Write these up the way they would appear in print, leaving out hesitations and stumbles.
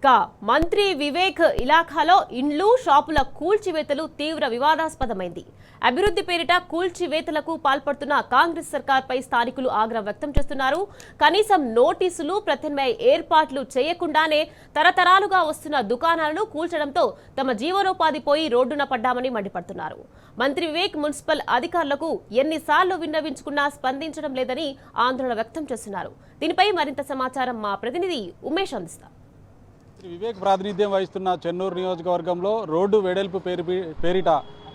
ఇక మంత్రి వివేక్ ఇలాఖాలో ఇండ్లు షాపుల కూల్చివేతలు తీవ్ర వివాదాస్పదమైంది. అభివృద్ధి పేరిట కూల్చివేతలకు పాల్పడుతున్న కాంగ్రెస్ సర్కార్పై స్థానికులు ఆగ్రహం వ్యక్తం చేస్తున్నారు. కనీసం నోటీసులు ప్రత్యామ్నాయ ఏర్పాట్లు చేయకుండానే తరతరాలుగా వస్తున్న దుకాణాలను కూల్చడంతో తమ జీవనోపాధి పోయి రోడ్డున పడ్డామని మండిపడుతున్నారు. మంత్రి వివేక్ మున్సిపల్ అధికారులకు ఎన్నిసార్లు విన్నవించుకున్నా స్పందించడం లేదని ఆందోళన వ్యక్తం చేస్తున్నారు. దీనిపై మరింత సమాచారం మా ప్రతినిధి ఉమేష్ అందిస్తారు. వివేక్ ప్రాతినిధ్యం వహిస్తున్న చెన్నూరు నియోజకవర్గంలో రోడ్డు వెడల్పు పేరిట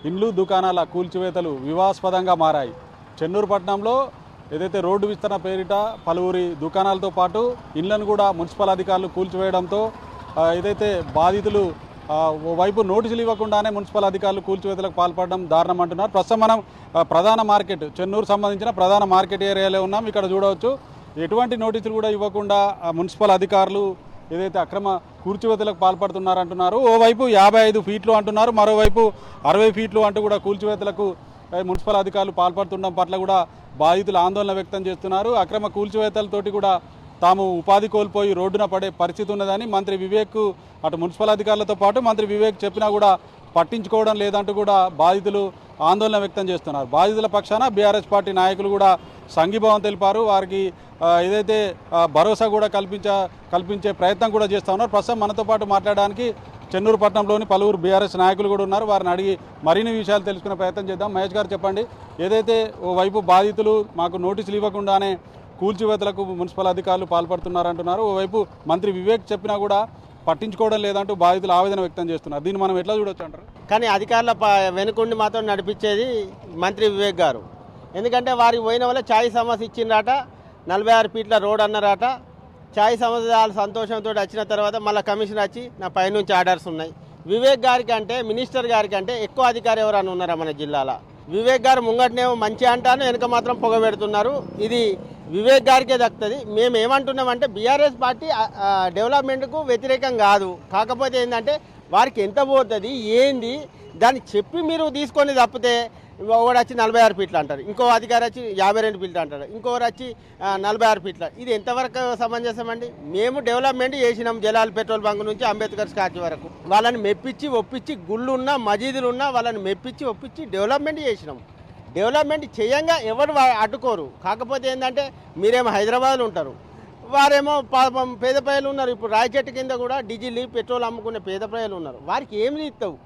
ఇండ్లు దుకాణాల కూల్చివేతలు వివాదాస్పదంగా మారాయి. చెన్నూరు పట్టణంలో ఏదైతే రోడ్డు విస్తరణ పేరిట పలువురి దుకాణాలతో పాటు ఇండ్లను కూడా మున్సిపల్ అధికారులు కూల్చివేయడంతో ఏదైతే బాధితులు వైపు నోటీసులు ఇవ్వకుండానే మున్సిపల్ అధికారులు కూల్చివేతలకు పాల్పడడం దారుణం అంటున్నారు. ప్రస్తుతం మనం ప్రధాన మార్కెట్ చెన్నూరు సంబంధించిన ప్రధాన మార్కెట్ ఏరియాలో ఉన్నాం. ఇక్కడ చూడవచ్చు ఎటువంటి నోటీసులు కూడా ఇవ్వకుండా మున్సిపల్ అధికారులు ఏదైతే అక్రమ కూల్చివేతలకు పాల్పడుతున్నారంటున్నారు. ఓవైపు 55 ఫీట్లు అంటున్నారు, మరోవైపు 60 ఫీట్లు అంటూ కూడా కూల్చివేతలకు మున్సిపల్ అధికారులు పాల్పడుతుండడం పట్ల కూడా బాధితులు ఆందోళన వ్యక్తం చేస్తున్నారు. అక్రమ కూల్చివేతలతోటి కూడా తాము ఉపాధి కోల్పోయి రోడ్డున పడే పరిస్థితి ఉన్నదని మంత్రి వివేక్ అటు మున్సిపల్ అధికారులతో పాటు మంత్రి వివేక్ చెప్పినా కూడా పట్టించుకోవడం లేదంటూ కూడా బాధితులు ఆందోళన వ్యక్తం చేస్తున్నారు. బాధితుల పక్షాన బీఆర్ఎస్ పార్టీ నాయకులు కూడా సంఘీభావం తెలిపారు. వారికి ఏదైతే భరోసా కూడా కల్పించే ప్రయత్నం కూడా చేస్తూ ఉన్నారు. ప్రస్తుతం మనతో పాటు మాట్లాడడానికి చెన్నూరు పట్టణంలోని పలువురు బీఆర్ఎస్ నాయకులు కూడా ఉన్నారు. వారిని అడిగి మరిన్ని విషయాలు తెలుసుకునే ప్రయత్నం చేద్దాం. మహేష్ గారు చెప్పండి, ఏదైతే ఓవైపు బాధితులు మాకు నోటీసులు ఇవ్వకుండానే కూల్చివేతలకు మున్సిపల్ అధికారులు పాల్పడుతున్నారంటున్నారు, ఓవైపు మంత్రి వివేక్ చెప్పినా కూడా పట్టించుకోవడం లేదంటూ బాధితులు ఆవేదన వ్యక్తం చేస్తున్నారు. దీన్ని మనం ఎట్లా చూడొచ్చు అంటారు? కానీ అధికారుల వెనుకుండి మాత్రం నడిపించేది మంత్రి వివేక్ గారు. ఎందుకంటే వారికి పోయిన వల్ల ఛాయ్ సమస్య ఇచ్చిందట, 46 ఫీట్ల రోడ్ అన్నారట. ఛాయ్ సమస్య వాళ్ళ సంతోషంతో వచ్చిన తర్వాత మళ్ళీ కమిషన్ వచ్చి నా పైనుంచి ఆర్డర్స్ ఉన్నాయి. వివేక్ గారికి అంటే మినిస్టర్ గారికి అంటే ఎక్కువ అధికారి ఎవరైనా ఉన్నారా మన జిల్లాలో? వివేక్ గారు ముంగటనేమో మంచి అంటాను, వెనుక మాత్రం పొగ పెడుతున్నారు. ఇది వివేక్ గారికే దక్కుతుంది. మేము ఏమంటున్నామంటే బీఆర్ఎస్ పార్టీ డెవలప్మెంట్కు వ్యతిరేకం కాదు. కాకపోతే ఏంటంటే వారికి ఎంత పోతుంది ఏంది దాన్ని చెప్పి మీరు తీసుకొని తప్పితే ఒకడు వచ్చి 46 ఫీట్లు అంటారు, ఇంకో అధికారి వచ్చి 52 ఫీట్లు అంటారు, ఇంకొకరు వచ్చి 46 ఫీట్లు. ఇది ఎంతవరకు సమంజసం అండి? మేము డెవలప్మెంట్ చేసినాం, జలాల్ పెట్రోల్ బంక్ నుంచి అంబేద్కర్ స్కాచ్ వరకు. వాళ్ళని మెప్పించి ఒప్పించి గుళ్ళున్నా మజీదులున్నా వాళ్ళని మెప్పించి ఒప్పించి డెవలప్మెంట్ చేసినాం. డెవలప్మెంట్ చేయంగా ఎవరు అడ్డుకోరు. కాకపోతే ఏంటంటే మీరేమో హైదరాబాద్లో ఉంటారు, వారేమో పాపం పేద ప్రజలు ఉన్నారు. ఇప్పుడు రాయచెట్టు కింద కూడా డీజిల్ పెట్రోల్ అమ్ముకునే పేద ప్రజలు ఉన్నారు. వారికి ఏమి ఇస్తావు?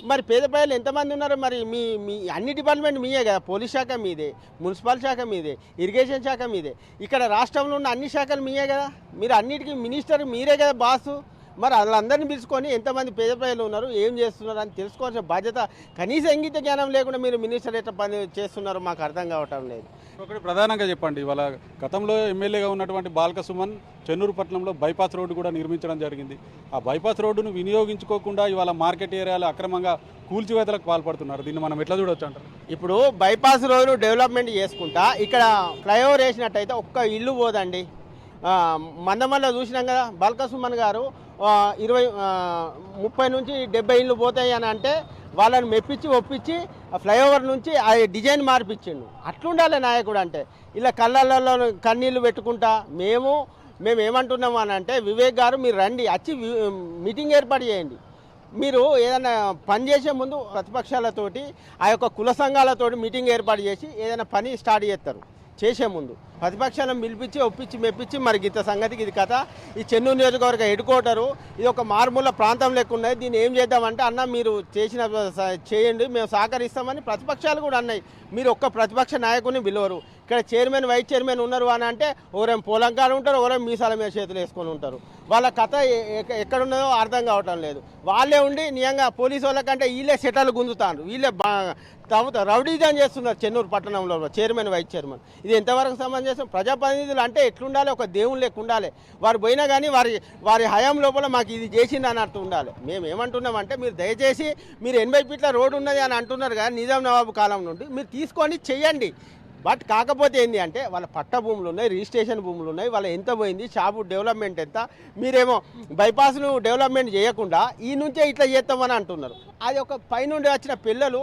మరి పేద ప్రజలు ఎంతమంది ఉన్నారు? మరి మీ అన్ని డిపార్ట్మెంట్ మీయే కదా. పోలీస్ శాఖ మీదే, మున్సిపల్ శాఖ మీదే, ఇరిగేషన్ శాఖ మీదే. ఇక్కడ రాష్ట్రంలో ఉన్న అన్ని శాఖలు మీయే కదా. మీరు అన్నిటికీ మినిస్టర్ మీరే కదా బాసు. మరి వాళ్ళందరినీ పిలుచుకొని ఎంతమంది పేద ప్రజలు ఉన్నారు, ఏం చేస్తున్నారు అని తెలుసుకోవాల్సిన బాధ్యత, కనీస ఇంగిత జ్ఞానం లేకుండా మీరు మినిస్టర్ ఎట్లా పని చేస్తున్నారో మాకు అర్థం కావటం లేదు. ఒకటి ప్రధానంగా చెప్పండి, ఇవాళ గతంలో ఎమ్మెల్యేగా ఉన్నటువంటి బాల్క సుమన్ చెన్నూరు పట్టణంలో బైపాస్ రోడ్డు కూడా నిర్మించడం జరిగింది. ఆ బైపాస్ రోడ్డును వినియోగించుకోకుండా ఇవాళ మార్కెట్ ఏరియాలో అక్రమంగా కూల్చివేతలకు పాల్పడుతున్నారు. దీన్ని మనం ఎట్లా చూడొచ్చు అంటారు? ఇప్పుడు బైపాస్ రోడ్డు డెవలప్మెంట్ చేసుకుంటా ఇక్కడ ఫ్లైఓవర్ వేసినట్టయితే ఒక్క ఇల్లు పోదండి. మందమల్ల చూసినాం కదా, బాల్క సుమన్ గారు 30 నుంచి 70 ఇళ్ళు పోతాయి అని అంటే వాళ్ళని మెప్పించి ఒప్పించి ఫ్లైఓవర్ నుంచి ఆ డిజైన్ మార్పిచ్చిండు. అట్లుండాలి నాయకుడు అంటే. ఇలా కళ్ళల్లో కన్నీళ్ళు పెట్టుకుంటా మేము ఏమంటున్నాము అని అంటే, వివేక్ గారు మీరు రండి, వచ్చి మీటింగ్ ఏర్పాటు చేయండి. మీరు ఏదైనా పని చేసే ముందు ప్రతిపక్షాలతోటి ఆ యొక్క కుల సంఘాలతోటి మీటింగ్ ఏర్పాటు చేసి ఏదైనా పని స్టార్ట్ చేస్తారు. చేసే ముందు ప్రతిపక్షాలను పిలిపించి ఒప్పించి మెప్పించి మరి గీత సంగతికి ఇది కథ. ఈ చెన్నూరు నియోజకవర్గ హెడ్ క్వార్టరు ఇది ఒక మారుమూల ప్రాంతం లెక్క ఉన్నది. దీన్ని ఏం చేద్దామంటే అన్న మీరు చేయండి, మేము సహకరిస్తామని ప్రతిపక్షాలు కూడా అన్నాయి. మీరు ఒక్క ప్రతిపక్ష నాయకుని పిలవరు. ఇక్కడ చైర్మన్ వైస్ చైర్మన్ ఉన్నారు అని అంటే ఓరేం పోలంకాడు ఉంటారు, ఓరేం మీసాల మీద చేతులు వేసుకొని ఉంటారు. వాళ్ళ కథ ఎక్కడున్నదో అర్థం కావటం లేదు. వాళ్ళే ఉండి నిజంగా పోలీసు వాళ్ళకంటే వీళ్ళే సెటలు గుంజుతారు, వీళ్ళే రౌడీజం చేస్తున్నారు చెన్నూరు పట్టణంలో చైర్మన్ వైస్ చైర్మన్. ఇది ఎంతవరకు సమంజసం? ప్రజాప్రతినిధులు అంటే ఎట్లుండాలి? ఒక దేవుని లెక్క ఉండాలి. వారు పోయినా కానీ వారి హయాం లోపల మాకు ఇది చేసింది అన్నట్టు ఉండాలి. మేము ఏమంటున్నామంటే మీరు దయచేసి మీరు 80 ఫీట్ల రోడ్డు ఉన్నది అని అంటున్నారు కానీ నిజాం నవాబు కాలం నుండి మీరు తీసుకొని చెయ్యండి. బట్ కాకపోతే ఏంటి అంటే వాళ్ళ పట్ట భూములు ఉన్నాయి, రిజిస్ట్రేషన్ భూములు ఉన్నాయి, వాళ్ళ ఎంత పోయింది, షాపు డెవలప్మెంట్ ఎంత, మీరేమో బైపాస్ను డెవలప్మెంట్ చేయకుండా ఈ నుంచే ఇట్లా చేస్తామని అంటున్నారు. అది ఒక పైనుండి వచ్చిన పిల్లలు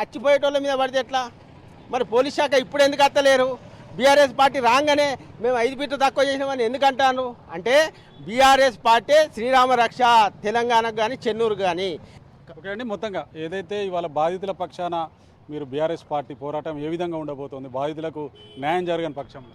అచ్చిపోయేటోళ్ళ మీద పడితే ఎట్లా? మరి పోలీస్ శాఖ ఇప్పుడు ఎందుకు అత్తలేరు? బీఆర్ఎస్ పార్టీ రాగానే మేము 5 ఫీట్లు తక్కువ చేసినామని ఎందుకంటాను అంటే బీఆర్ఎస్ పార్టీ శ్రీరామ రక్ష తెలంగాణకు కానీ చెన్నూరు కానీ. ఓకే అండి, మొత్తంగా ఏదైతే ఇవాళ బాధితుల పక్షాన మీరు బీఆర్ఎస్ పార్టీ పోరాటం ఏ విధంగా ఉండబోతోంది, బాధితులకు న్యాయం జరగని పక్షంలో?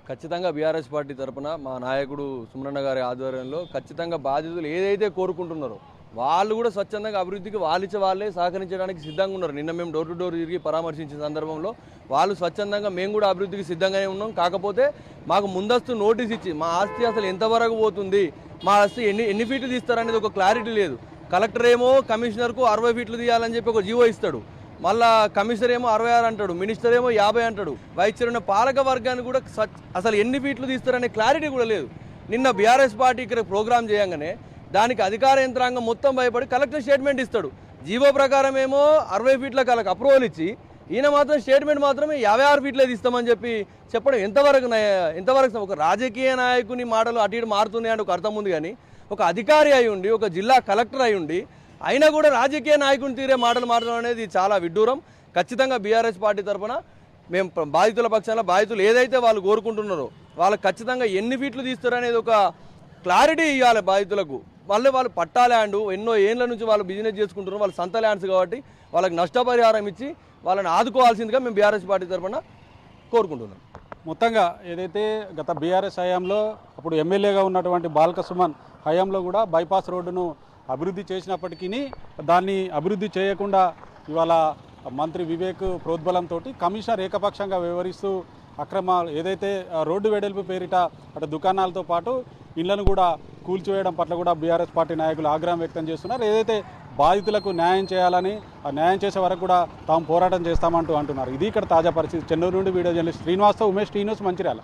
ఖచ్చితంగా బీఆర్ఎస్ పార్టీ తరపున మా నాయకుడు సుమరన్న గారి ఆధ్వర్యంలో ఖచ్చితంగా బాధితులు ఏదైతే కోరుకుంటున్నారో వాళ్ళు కూడా స్వచ్ఛందంగా అభివృద్ధికి వాళ్ళే సహకరించడానికి సిద్ధంగా ఉన్నారు. నిన్న మేము డోర్ టు డోర్ తిరిగి పరామర్శించిన సందర్భంలో వాళ్ళు స్వచ్ఛందంగా మేము కూడా అభివృద్ధికి సిద్ధంగానే ఉన్నాం. కాకపోతే మాకు ముందస్తు నోటీస్ ఇచ్చి మా ఆస్తి అసలు ఎంతవరకు పోతుంది, మా ఆస్తి ఎన్ని ఫీట్లు తీస్తారనేది ఒక క్లారిటీ లేదు. కలెక్టర్ ఏమో కమిషనర్కు 60 ఫీట్లు తీయాలని చెప్పి ఒక జీవో ఇస్తాడు, మళ్ళా కమిషనర్ ఏమో 66 అంటాడు, మినిస్టర్ ఏమో 50 అంటాడు. వైస్ చైర్మన్ పాలక వర్గాన్ని కూడా అసలు ఎన్ని ఫీట్లు తీస్తారనే క్లారిటీ కూడా లేదు. నిన్న బీఆర్ఎస్ పార్టీ ఇక్కడ ప్రోగ్రామ్ చేయగానే దానికి అధికార యంత్రాంగం మొత్తం భయపడి కలెక్టర్ స్టేట్మెంట్ ఇస్తాడు. జీవో ప్రకారం ఏమో 60 ఫీట్ల కలెక్టర్ అప్రూవల్ ఇచ్చి ఈయన మాత్రం స్టేట్మెంట్ మాత్రమే 56 ఫీట్లే తీస్తామని చెప్పి చెప్పడం ఎంతవరకు ఒక రాజకీయ నాయకుని మాటలు అటు ఇటు మారుతున్నాయని ఒక అర్థం ఉంది. కానీ ఒక అధికారి అయి ఉండి ఒక జిల్లా కలెక్టర్ అయి ఉండి అయినా కూడా రాజకీయ నాయకుని తీరే మాటలు మాట్లాడడం అనేది చాలా విడ్డూరం. ఖచ్చితంగా బీఆర్ఎస్ పార్టీ తరఫున మేము బాధితుల పక్షాన బాధితులు ఏదైతే వాళ్ళు కోరుకుంటున్నారో వాళ్ళకి ఖచ్చితంగా ఎన్ని ఫీట్లు తీస్తారనేది ఒక క్లారిటీ ఇవ్వాలి బాధితులకు. వాళ్ళు పట్టా ల్యాండ్ ఎన్నో ఏళ్ళ నుంచి వాళ్ళు బిజినెస్ చేసుకుంటున్నారు, వాళ్ళు సొంత ల్యాండ్స్ కాబట్టి వాళ్ళకి నష్టపరిహారం ఇచ్చి వాళ్ళని ఆదుకోవాల్సిందిగా మేము బీఆర్ఎస్ పార్టీ తరఫున కోరుకుంటున్నాం. మొత్తంగా ఏదైతే గత బీఆర్ఎస్ హయాంలో అప్పుడు ఎమ్మెల్యేగా ఉన్నటువంటి బాల్క సుమన్ హయాంలో కూడా బైపాస్ రోడ్డును అభివృద్ధి చేసినప్పటికీ దాన్ని అభివృద్ధి చేయకుండా ఇవాళ మంత్రి వివేక్ ప్రోద్బలంతో కమిషనర్ ఏకపక్షంగా వ్యవహరిస్తూ అక్రమాలు ఏదైతే రోడ్డు వెడల్పు పేరిట అటు దుకాణాలతో పాటు ఇళ్లను కూడా కూల్చివేయడం పట్ల కూడా బీఆర్ఎస్ పార్టీ నాయకులు ఆగ్రహం వ్యక్తం చేస్తున్నారు. ఏదైతే బాధితులకు న్యాయం చేయాలని ఆ న్యాయం చేసే వరకు కూడా తాము పోరాటం చేస్తామంటూ అంటున్నారు. ఇది ఇక్కడ తాజా పరిస్థితి. చెన్నూరు నుండి వీడియో జర్నలిస్ట్ శ్రీనివాస్తో ఉమేష్, టీ న్యూస్, మంచిర్యాల.